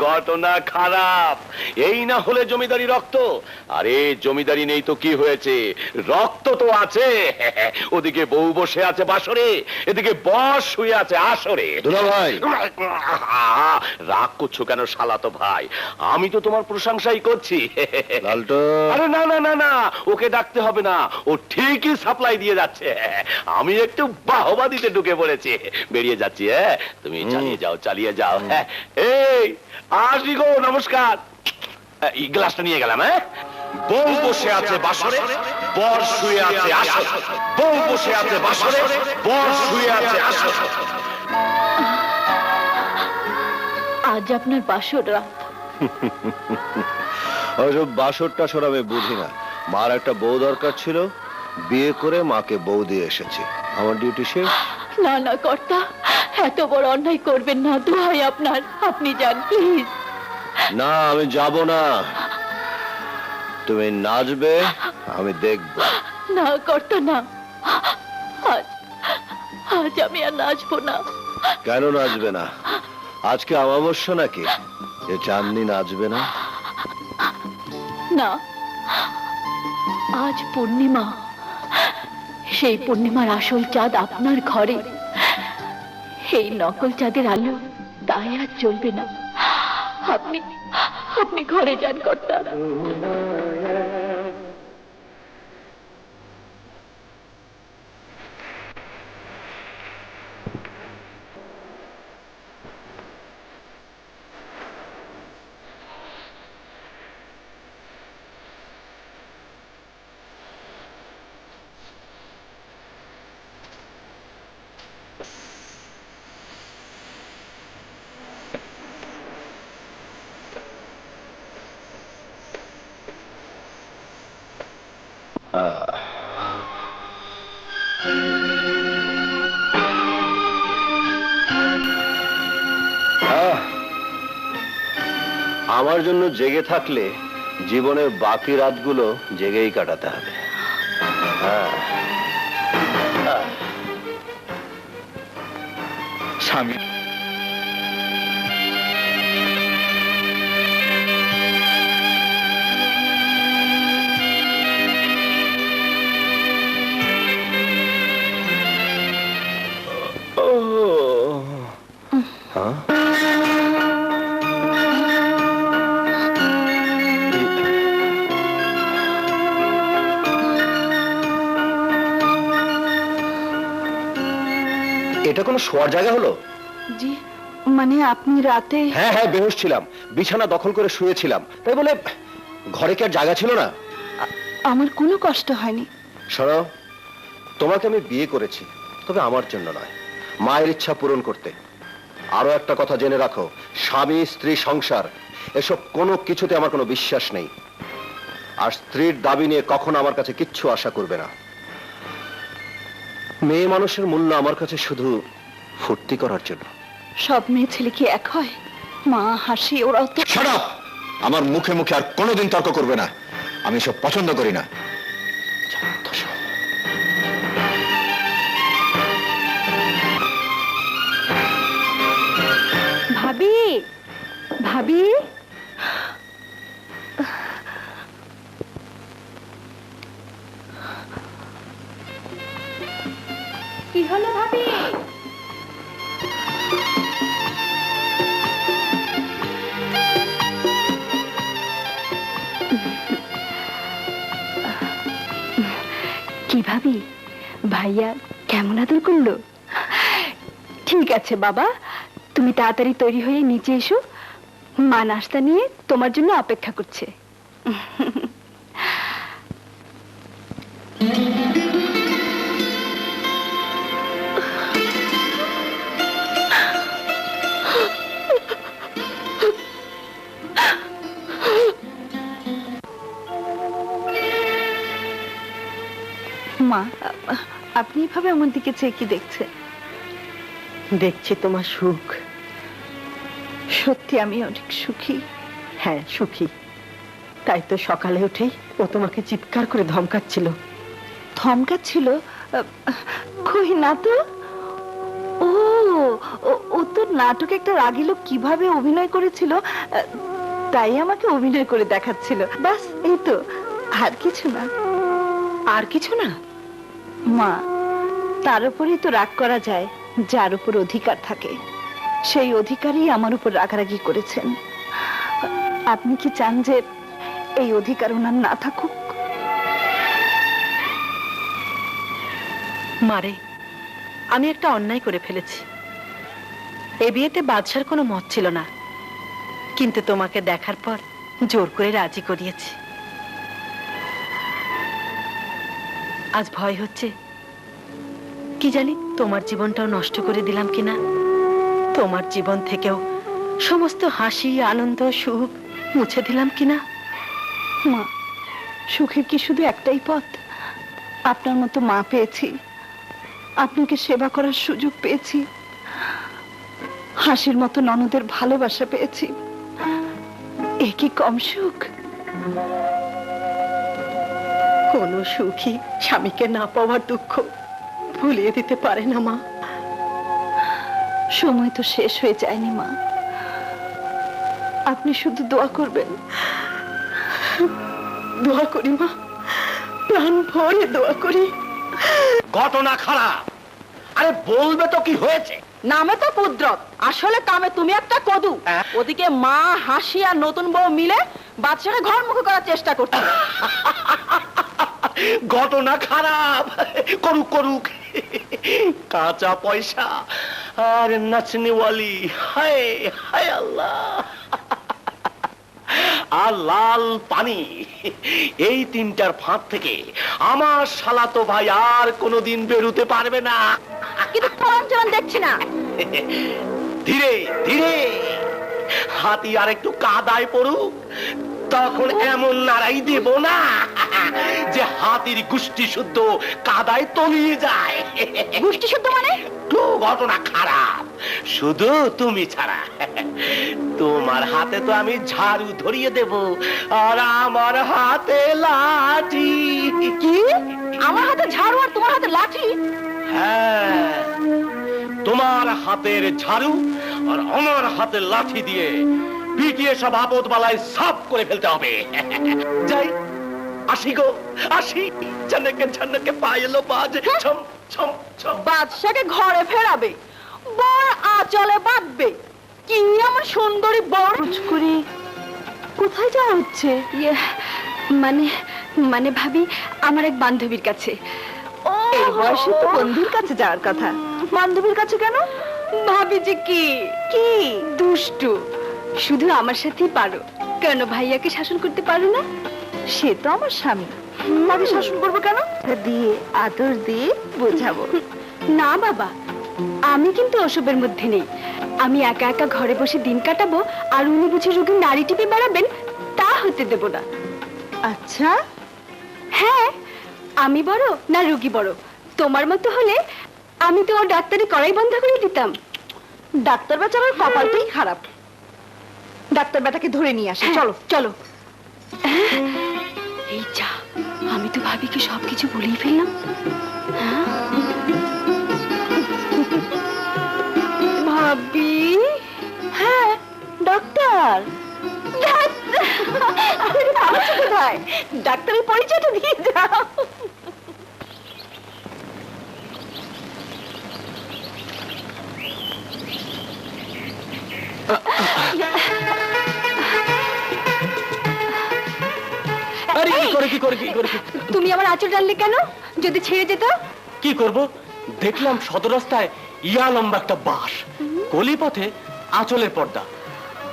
ঘটনা খারাপ। এই না হলে জমিদারি রক্ত। আরে জমিদারি নেই তো কি হয়েছে, রক্ত তো আছে। ওদিকে বউ বসে আছে বাসরে, এদিকে বস শুয়ে আছে আসরে। দুলা ভাই, রাগ করছো কেন শালাতো ভাই? আমি তো তোমার প্রশংসাই করছি। লালটু। আরে না না না না, ওকে ডাকতে হবে না, ও ঠিকই সাপ্লাই দিয়ে যাচ্ছে। আমি একটু বাহবা দিতে ঢুকে পড়েছি, বেরিয়ে যাচ্ছি। তুমি চালিয়ে যাও চালিয়ে যাও। এই আসি গো, নমস্কার। এই গ্লাসটা নিয়ে গেলাম। বউ বসে আছে বাসরে, বর শুয়ে আছে আসরে। বউ বসে আছে বাসরে, বর শুয়ে আছে আসরে। আজ আপনার বাসর রাত। ওসব বাসরটা আমি বুঝি না। মার একটা বউ দরকার ছিল, বিয়ে করে মাকে বউ দিয়ে এসেছি। আমার ডিউটি শেষ। না না কর্তা, এত বড় অন্যায় করবেন না, দোহাই আপনার, আপনি যান প্লিজ। না, আমি যাব না। তুমি নাচবে, আমি দেখব। না কর্তা না, আজ আজ আমি আর নাচবো না। কেন নাচবে না? আজকে অমাবস্যা নাকি যে চাঁদনি নাচবে না? না, আজ পূর্ণিমা। সেই পূর্ণিমার আসল চাঁদ আপনার ঘরে। এই নকল চাঁদের আলো তাই আর চলবে না। আপনি আপনি ঘরে যান কর্তা। আমার জন্য জেগে থাকলে জীবনের বাকি রাতগুলো জেগেই কাটাতে হবে। স্বামী, এটা কোনো শোয়ার জায়গা হলো? জি, মানে আপনি রাতে? হ্যাঁ হ্যাঁ, বেহুশ ছিলাম, বিছানা দখল করে শুয়েছিলাম, তাই বলে ঘরে কি আর জায়গা ছিল না? আমার কোনো কষ্ট হয়নি। শোনো, তোমাকে আমি বিয়ে করেছি, তবে আমার জন্য নয়, মায়ের ইচ্ছা পূরণ করতে। আরো একটা কথা জেনে রাখো, স্বামী স্ত্রী সংসার এসব কোনো কিছুতে আমার কোনো বিশ্বাস নেই। আর স্ত্রীর দাবি নিয়ে কখনো আমার কাছে কিচ্ছু আশা করবে না। মেয়ে মানুষের মূল্য আমার কাছে শুধু ফুর্তি করার জন্য। সব মেয়ে ছেলে কি এক হয়? মা হাসি, ওরাও তো। Shut up! আমার মুখে মুখে আর কোনোদিন তর্ক করবে না, আমি সব পছন্দ করি না। ভাবি, ভাবি, কি হলো ভাবি? কি ভাবি, ভাইয়া কেমন আদর করলো? ঠিক আছে বাবা, তুমি তাড়াতাড়ি তৈরি হয়ে নিচে এসো, মা নাস্তা নিয়ে তোমার জন্য অপেক্ষা করছে। মা, আপনি এভাবে আমার দিকে চেয়ে কি দেখছেন? দেখছি তোমার সুখ। সত্যি আমি অনেক সুখী। হ্যাঁ, সুখী। তাই তো সকালে উঠেই ও তোমাকে চিৎকার করে ধমকাচ্ছিল। ধমকাচ্ছিল? কই না তো। ও ও তো নাটকে একটা রাগী লোক কিভাবে অভিনয় করেছিল, তাই আমাকে অভিনয় করে দেখাচ্ছিল। ব্যাস এই তো, আর কিছু না। আর কিছু না? মা, তার উপরেই তো রাগ করা যায় যার উপর অধিকার থাকে। সেই অধিকারই আমার উপর রাগারাগি করেছেন। আপনি কি চান যে এই অধিকার ওনার না থাকুক? মারে, আমি একটা অন্যায় করে ফেলেছি। এ বিয়েতে বাদশার কোনো মত ছিল না, কিন্তু তোমাকে দেখার পর জোর করে রাজি করিয়েছি। আজ ভয় হচ্ছে, কি জানি তোমার জীবনটাও নষ্ট করে দিলাম কিনা। তোমার জীবন থেকেও সমস্ত হাসি, আনন্দ, সুখ মুছে দিলাম কিনা। মা, সুখের কি শুধু একটাই পথ? আপনার মতো মা পেয়েছি, আপনাকে সেবা করার সুযোগ পেয়েছি, হাসির মতো ননদের ভালোবাসা পেয়েছি। এ কি কম সুখ? কোনো সুখী স্বামীকে না পাওয়ার দুঃখ ভুলিয়ে দিতে পারে না মা। সময় তো শেষ হয়ে যায়নি মা, আপনি শুধু দোয়া করবেন। দোয়া করি মা, প্রাণ ভরে দোয়া করি। ঘটনা খারাপ। আরে বলবে তো কি হয়েছে? নামে তো কুদরত, আসলে কামে তুমি একটা কদু। ওদিকে মা, হাসি আর নতুন বউ মিলে বাচ্চাকে ঘর মুখে করার চেষ্টা করছে। ঘটনা খারাপ, করুক করুক। কাঁচা পয়সা আর নাচনেওয়ালি, হায় হায় আল্লাহ, আর লাল পানি, এই তিনটার ফাঁদ থেকে আমার শালাতো ভাই আর কোনোদিন বেরোতে পারবে না। কিন্তু তোমার যেমন দেখছি না। ধীরে ধীরে হাতি আর একটু কাদায় পড়ুক, তখন এমন নাড়াই দেব না যে হাতির গুষ্টি শুদ্ধ কাদায় তলিয়ে যায়। গোষ্ঠী শুদ্ধ মানে? তো ঘটনা খারাপ, শুধু তুমি ছাড়া। তোমার হাতে তো আমি ঝাড়ু ধরিয়ে দেব, আর আমার হাতে লাঠি। কি? আমার হাতে ঝাড়ু আর তোমার হাতে লাঠি? হ্যাঁ, তোমার হাতের ঝাড়ু আর আমার হাতের লাঠি দিয়ে পিটিয়ে সব আপদ বালায় সাফ করে ফেলতে হবে। যাই, আসি গো আসি। ঝনকে ঝনকে পায়েলো বাজে, ছম ছম ছম। বাদশাকে ঘরে ফেরাবে, বর আঁচলে বাঁধবে। কি আমার সুন্দরী বর! করে কোথায় যাওয়া হচ্ছে? মানে মানে ভাবি, আমার এক বান্ধবীর কাছে। এই বয়সে তো বন্ধুর কাছে যাওয়ার কথা, বান্ধবীর কাছে কেন? ভাবি যে কি কি দুষ্টু, শুধু আমার সাথেই পারো। কেন ভাইয়াকে শাসন করতে পারো না? সে তো আমার স্বামী, তাকে শাসন করবো কেন? দিয়ে আদর দিয়ে বোঝাবো। না বাবা, আমি কিন্তু ওসবের মধ্যে নেই। আমি একা একা ঘরে বসে দিন কাটাবো, আর উনি বুঝে রোগী নারী টিপে বেড়াবেন, তা হতে দেব না। আচ্ছা, হ্যাঁ, আমি বড় না রোগী বড়? তোমার মতো হলে আমি তো ওর ডাক্তারি করাই বন্ধ করে দিতাম। ডাক্তার বেচারার কপালটাই খারাপ। ডাক্তার বেটাকে ধরে নিয়ে আসে। চলো চলো। এই যা, আমি তো ভাবিকে সবকিছু বলেই ফেললাম। ভাবি, হ্যাঁ ডাক্তার। কোথায়? ডাক্তারের পরিচয়টা দিয়ে যাও। তুমি আমার আঁচল টানলে কেন? যদি ছেড়ে যেত? কি করব? দেখলাম সদর রাস্তায় ইয়া লম্বা একটা বাঁশ, গলি পথে আঁচলের পর্দা।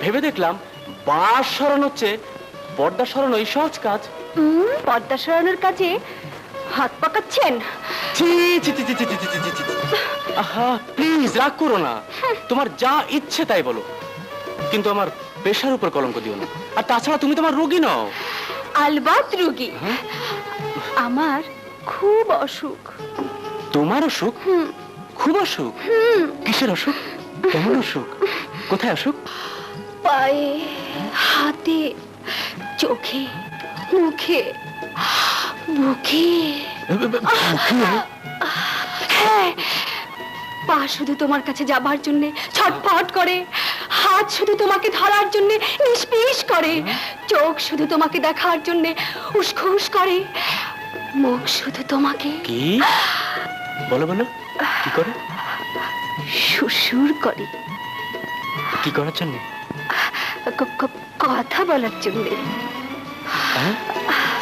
ভেবে দেখলাম বাঁশ সরানো হচ্ছে পর্দা সরানো এই সহজ কাজ। পর্দা সরানোর কাজে হাত পাকাচ্ছেন? ছি ছি ছি ছি ছি ছি ছি ছি ছি। আহা, প্লিজ রাগ করো না, তোমার যা ইচ্ছে তাই বলো, কিন্তু আমার পেশার উপর কলঙ্ক দিও না। আর তাছাড়া তুমি তোমার রোগী নও। আলবাত রোগী। আমার খুব অসুখ। তোমার অসুখ? খুব অসুখ? কিসের অসুখ? কেমন অসুখ? কোথায় অসুখ? পায়ে, হাতে, চোখে, মুখে, বুকে। হ্যাঁ, পা শুধু তোমার কাছে যাবার জন্য ছটফট করে, হাত শুধু তোমাকে ধরার জন্য নিষ্পিস করে, চোখ শুধু তোমাকে দেখার জন্য উসখুস করে, মুখ শুধু তোমাকে কি বলো বলো কি করে? সুসুর করে, কি করার জন্য? কথা বলার জন্য।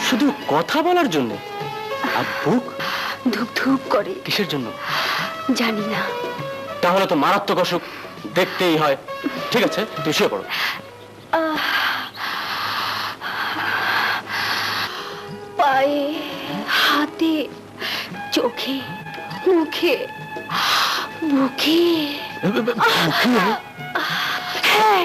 শুধু কথা বলার জন্য? আর বুক ধুপ ধুপ করে। কিসের জন্য? জানি না। তাহলে তো মারাত্মক অসুখ, দেখতেই হয়। ঠিক আছে, তুই শুয়ে পড়ো। পায়ে, হাতে, চোখে, মুখে, বুকে। হ্যাঁ,